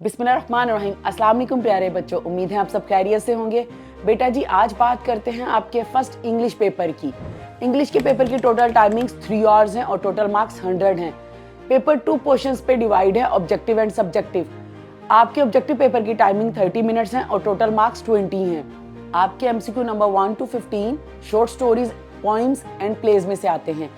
बिस्मिल्लाहिर्रहमानिर्रहीम। अस्सलाम वालेकुम प्यारे बच्चों, उम्मीद है आप सब खैरियत से होंगे। बेटा जी आज बात करते हैं आपके फर्स्ट इंग्लिश पेपर की। इंग्लिश के पेपर की टोटल टाइमिंग्स 3 आवर्स हैं और टोटल मार्क्स 100 हैं। पेपर 2 पोर्शंस पे डिवाइड है, ऑब्जेक्टिव एंड सब्जेक्टिव। आपके ऑब्जेक्टिव पेपर की टाइमिंग 30 मिनट्स हैं और टोटल मार्क्स 20 हैं। आपके MCQ number 1 to 15 short stories, poems and plays में से आते हैं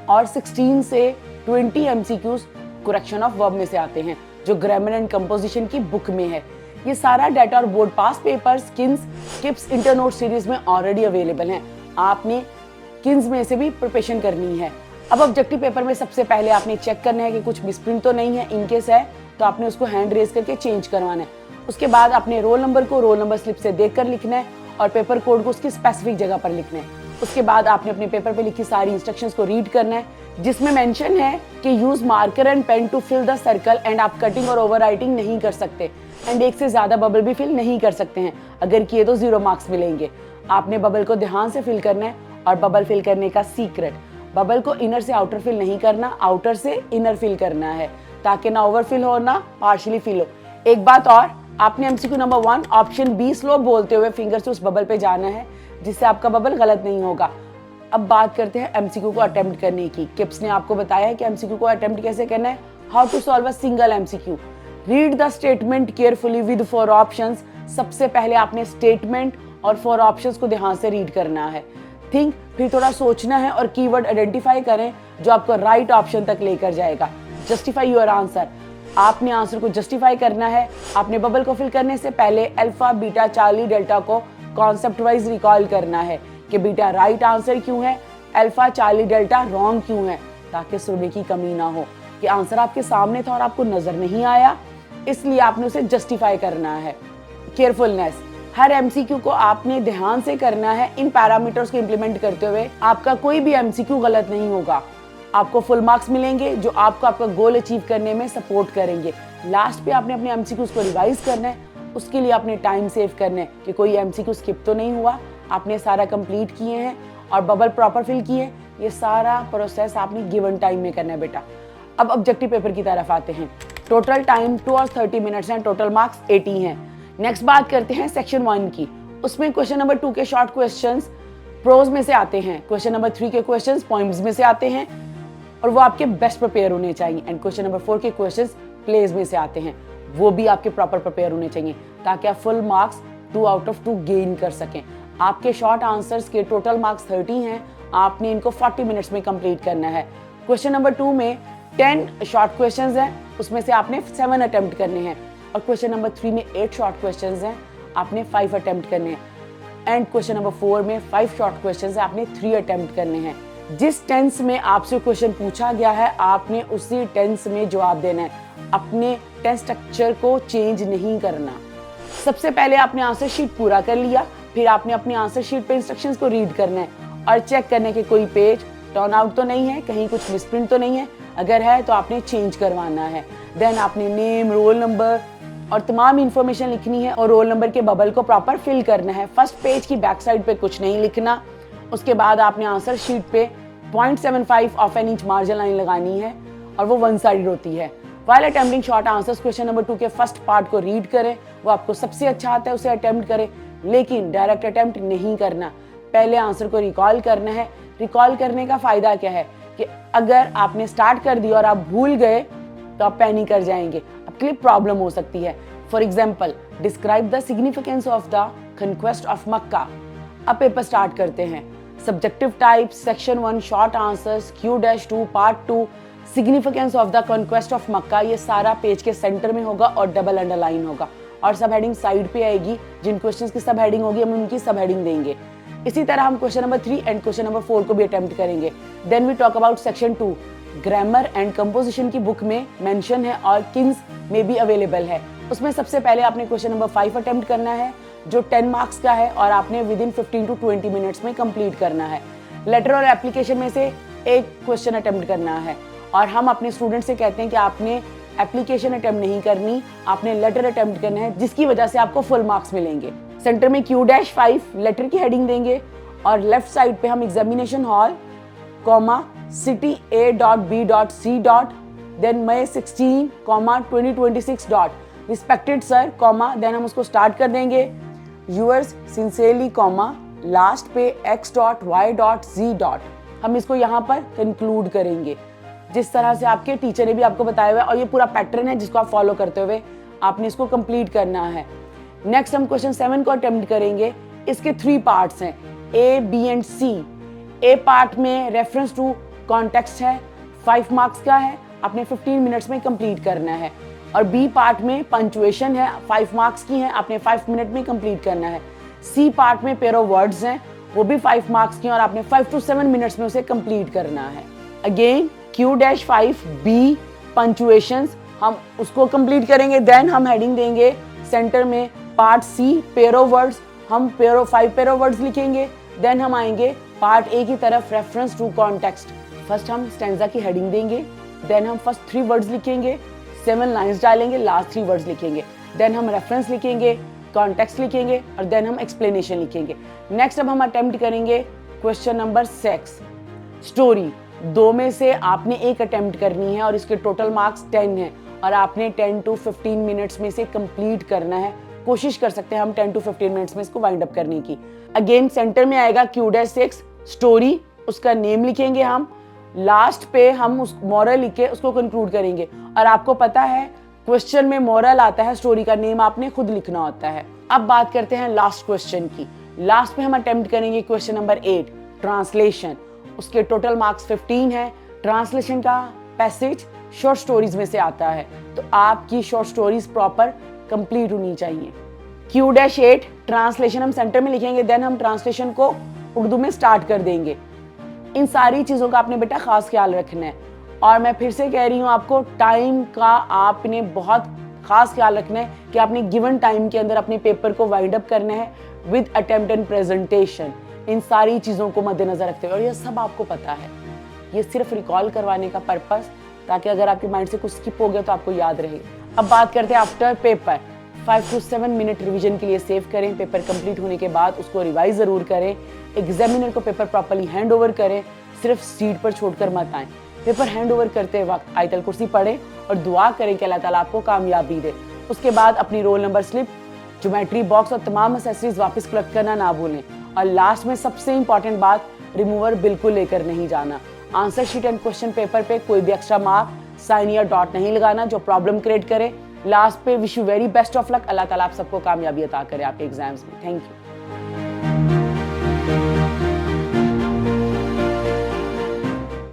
और 16 से 20 MCQs करेक्शन ऑफ वर्ब में से आते हैं जो ग्रामर एंड कंपोजिशन की बुक में है। ये सारा डाटा और बोर्ड पास पेपर्स किन्स किप्स इंटरनोट सीरीज में ऑलरेडी अवेलेबल हैं। आपने किन्स में से भी प्रिपरेशन करनी है। अब ऑब्जेक्टिव पेपर में सबसे पहले आपने चेक करना है कि कुछ मिसप्रिंट तो नहीं है। इनकेस है तो आपने उसको हैंड रेज करके चेंज करवाना है। उसके बाद अपने रोल नंबर को रोल नंबर स्लिप से देखकर लिखना है और पेपर कोड को उसकी स्पेसिफिक जगह पर लिखना है। उसके बाद आपने अपने पेपर पे लिखी सारी इंस्ट्रक्शंस को रीड करना है जिसमें मेंशन है कि use marker and pen to fill the circle and आप कटिंग और ओवरराइटिंग नहीं कर सकते एंड एक से ज्यादा बबल भी फिल नहीं कर सकते हैं। अगर किए तो 0 मार्क्स मिलेंगे। आपने बबल को ध्यान से फिल करना है और बबल फिल करने का सीक्रेट, बबल को इनर से आउटर फिल नहीं करना, आउटर से इनर फिल करना है ताकि ना ओवर फिल हो ना पार्शियली फिल हो। एक बात और, आपने MCQ number 1 option be slow बोलते हुए फिंगर से उस बबल पे जाना है जिससे आपका बबल गलत नहीं होगा। अब बात करते हैं MCQ को अटेम्प्ट करने की। किप्स ने आपको बताया है कि MCQ को अटेम्प्ट कैसे करना है। How to solve a single MCQ। Read the statement carefully with 4 options. सबसे पहले आपने स्टेटमेंट और 4 ऑप्शंस को ध्यान से रीड करना है। थिंक, फिर थोड़ा सोचना है और कीवर्ड आइडेंटिफाई करें जो आपको राइट ऑप्शन तक लेकर जाएगा। Justify your answer. आपने आंसर को जस्टिफाई करना है। आपने बबल को फिल करने से पहले अल्फा, बीटा, चार्ली, डेल्टा को कॉन्सेप्ट वाइज रिकॉल करना है कि बीटा राइट आंसर क्यों है, अल्फा, चार्ली, डेल्टा रॉन्ग क्यों है, ताकि सुनने की कमी ना हो कि आंसर आपके सामने था और आपको नजर नहीं आया, इसलिए आपने उसे जस्टिफाई करना है। केयरफुलनेस, हर MCQ को आपने ध्यान से करना है। इन पैरामीटर्स को इंप्लीमेंट करते हुए आपका कोई भी MCQ गलत नहीं होगा। आपको फुल मार्क्स मिलेंगे जो आपको आपका गोल अचीव करने में सपोर्ट करेंगे। लास्ट पे आपने अपने MCQs को रिवाइज करना है। उसके लिए आपने टाइम सेव करना है कि कोई MCQ स्किप तो नहीं हुआ, आपने सारा कंप्लीट किए हैं और बबल प्रॉपर फिल किए। ये सारा प्रोसेस आपने गिवन टाइम में करना है बेटा। अब ऑब्जेक्टिव पेपर की तरफ आते हैं। टोटल टाइम 2 और 30 मिनट्स हैं, टोटल मार्क्स 80 हैं। नेक्स्ट बात करते हैं सेक्शन 1 की। उसमें क्वेश्चन नंबर 2 के शॉर्ट क्वेश्चंस प्रोज में से आते हैं, क्वेश्चन नंबर 3 के क्वेश्चंस पॉइंट्स में से आते हैं और वो आपके बेस्ट प्रिपेयर होने चाहिए। एंड क्वेश्चन नंबर 4 के क्वेश्चंस प्लेज में से आते हैं, वो भी आपके प्रॉपर प्रिपेयर होने चाहिए ताकि आप full marks 2 out of 2 gain कर सकें। आपके शॉर्ट आंसर्स के टोटल मार्क्स 30 हैं। आपने इनको 40 मिनट्स में कंप्लीट करना है। क्वेश्चन नंबर 2 में 10 शॉर्ट क्वेश्चंस हैं, उसमें से आपने 7 अटेम्प्ट करने हैं और क्वेश्चन नंबर 3 में 8 शॉर्ट क्वेश्चंस हैं, आपने 5 अटेम्प्ट करने हैं। एंड क्वेश्चन नंबर 4 में 5 शॉर्ट क्वेश्चंस हैं, आपने 3 अटेम्प्ट करने हैं। जिस टेंस में आपसे क्वेश्चन पूछा गया है आपने उसी टेंस में जवाब देना है। अपने टेंस स्ट्रक्चर को चेंज नहीं करना। सबसे पहले आपने आंसर शीट पूरा कर लिया, फिर आपने अपनी आंसर शीट पे इंस्ट्रक्शंस को रीड करना है और चेक करना है कि कोई पेज टर्न आउट तो नहीं है, कहीं कुछ मिसप्रिंट तो नहीं है। अगर है तो आपने चेंज करवाना है। देन आपने नेम, रोल नंबर और तमाम इंफॉर्मेशन लिखनी है और रोल नंबर के बबल को प्रॉपर फिल करना है। फर्स्ट पेज की बैक साइड पे कुछ नहीं लिखना। उसके बाद आपने आंसर शीट पे 0.75 of an inch margin line लगानी है और वो 1 साइड होती है। While attempting short answers, question number 2 के फर्स्ट पार्ट को रीड करें, वो आपको सबसे अच्छा आता है उसे अटेम्प्ट करें, लेकिन डायरेक्ट अटेम्प्ट नहीं करना। पहले आंसर को रिकॉल करना है। रिकॉल करने का फायदा क्या है कि अगर आपने स्टार्ट कर दिया और आप भूल गए तो आप पैनिक कर जाएंगे, आपके लिए प्रॉब्लम हो सकती है। For example, describe the significance of the conquest of Mecca. अब पेपर स्टार्ट करते हैं। Subjective type, section 1 short answers, Q-2 part 2 significance of the conquest of Mecca. ये सारा पेज के सेंटर में होगा और डबल अंडरलाइन होगा और सब हेडिंग साइड पे आएगी। जिन क्वेश्चंस की सब हेडिंग होगी हम उनकी सब हेडिंग देंगे। इसी तरह हम question number 3 and question number 4 को भी अटेम्प्ट करेंगे। Then we talk about section 2। Grammar and composition की बुक में मेंशन है और किन्स में भी अवेलेबल है। उसमें सबसे पहले आपने क्वेश्चन नंबर 5 अटेम्प्ट करना है जो 10 मार्क्स का है और आपने विद इन 15 to 20 मिनट्स में कंप्लीट करना है। लेटर और एप्लीकेशन में से एक क्वेश्चन अटेम्प्ट करना है और हम अपने स्टूडेंट से कहते हैं कि आपने एप्लीकेशन अटेम्प्ट नहीं करनी, आपने लेटर अटेम्प्ट करना है, जिसकी वजह से आपको फुल मार्क्स मिलेंगे। सेंटर में Q-5 लेटर की हेडिंग देंगे और लेफ्ट साइड पे हम examination hall, city A.B.C. Then May 16, 2026 respected sir comma, then हम उसको स्टार्ट कर देंगे यूअर्स सिंसियरली कॉमा, लास्ट पे x dot y dot z dot, हम इसको यहाँ पर कंक्लूड करेंगे जिस तरह से आपके टीचर ने भी आपको बताया हुआ है, और ये पूरा पैटर्न है जिसको आप फॉलो करते हुए आपने इसको कंप्लीट करना है। नेक्स्ट हम क्वेश्चन 7 को अटेम्प्ट करेंगे। इसके 3 पार्ट्स हैं, A, B and C। A part में रेफरेंस टू कॉन्टेक्स्ट है, 5 मार्क्स का है, आपने 15 मिनट्स में कंप्लीट करना है। और B पार्ट में पंचुएशन है, 5 मार्क्स की है, आपने 5 मिनट में कंप्लीट करना है। C पार्ट में पेयर ऑफ वर्ड्स हैं, वो भी 5 मार्क्स की और आपने 5 to 7 मिनट्स में उसे कंप्लीट करना है। अगेन Q-5B पंचुएशंस, हम उसको कंप्लीट करेंगे। देन हम हेडिंग देंगे सेंटर में part C pair of words, हम 5 पेयर ऑफ वर्ड्स लिखेंगे। देन हम आएंगे पार्ट A की तरफ, रेफरेंस टू कॉन्टेक्स्ट। फर्स्ट हम स्टैंजा की हेडिंग देंगे, देन हम फर्स्ट 3 वर्ड्स लिखेंगे, 7 लाइंस डालेंगे, लास्ट 3 वर्ड्स लिखेंगे। देन हम रेफरेंस लिखेंगे, कॉन्टेक्स्ट लिखेंगे और देन हम एक्सप्लेनेशन लिखेंगे। नेक्स्ट अब हम अटेम्प्ट करेंगे क्वेश्चन नंबर 6 स्टोरी। 2 में से आपने एक अटेम्प्ट करनी है और इसके टोटल मार्क्स 10 हैं और आपने 10 to 15 मिनट्स में से कंप्लीट करना है। कोशिश कर सकते हैं हम 10 to 15 मिनट्स में इसको वाइंड अप करने की। अगेन सेंटर में आएगा Q-6 स्टोरी, उसका नेम लिखेंगे हम, लास्ट पे हम उस मॉरल लिख के उसको कंक्लूड करेंगे। और आपको पता है क्वेश्चन में मॉरल आता है, स्टोरी का नेम आपने खुद लिखना होता है। अब बात करते हैं लास्ट क्वेश्चन की। लास्ट में हम अटेम्प्ट करेंगे क्वेश्चन नंबर 8 ट्रांसलेशन। उसके टोटल मार्क्स 15 है। ट्रांसलेशन का पैसेज शॉर्ट स्टोरीज में से आता है, तो आपकी शॉर्ट स्टोरीज प्रॉपर कंप्लीट होनी चाहिए। Q-8 ट्रांसलेशन हम सेंटर में लिखेंगे, देन हम ट्रांसलेशन को उर्दू में स्टार्ट कर देंगे। इन सारी चीज़ों का आपने बेटा खास ख्याल रखना है। और मैं फिर से कह रही हूँ आपको, टाइम का आपने बहुत खास ख्याल रखना है कि आपने गिवन टाइम के अंदर अपने पेपर को वाइंड अप करना है विद अटेम्प्ट एंड प्रेजेंटेशन। इन सारी चीज़ों को मद्देनजर रखते हुए, और ये सब आपको पता है, ये सिर्फ रिकॉल करवाने का पर्पस, ताकि अगर आपके माइंड से कुछ स्किप हो गया तो आपको याद रहे। अब बात करते हैं after paper. 5 to 7 minute revision के लिए सेव करें। पेपर कंप्लीट होने के बाद उसको रिवाइज ज़रूर करें। एग्जामिनर को पेपर प्रॉपर्ली हैंड ओवर करें, सिर्फ सीट पर छोड़कर मत आएँ। पेपर हैंड ओवर करते वक्त आयतल कुर्सी पढ़ें और दुआ करें कि अल्लाह ताला आपको कामयाबी दे। उसके बाद अपनी roll number slip, geometry box और तमाम एक्सेसरीज वापस कलेक्ट करना ना भूलें। और लास्ट में सबसे इंपॉर्टेंट बात, रिमूवर बिल्कुल लेकर नहीं जाना। Answer sheet and question paper पे कोई भी एक्स्ट्रा मार्क, साइन या डॉट नहीं लगाना जो प्रॉब्लम क्रिएट करे। लास्ट पे wish you very best of luck. अल्लाह ताला आप सबको कामयाबी अता करे आपके एग्जाम्स में। Thank you.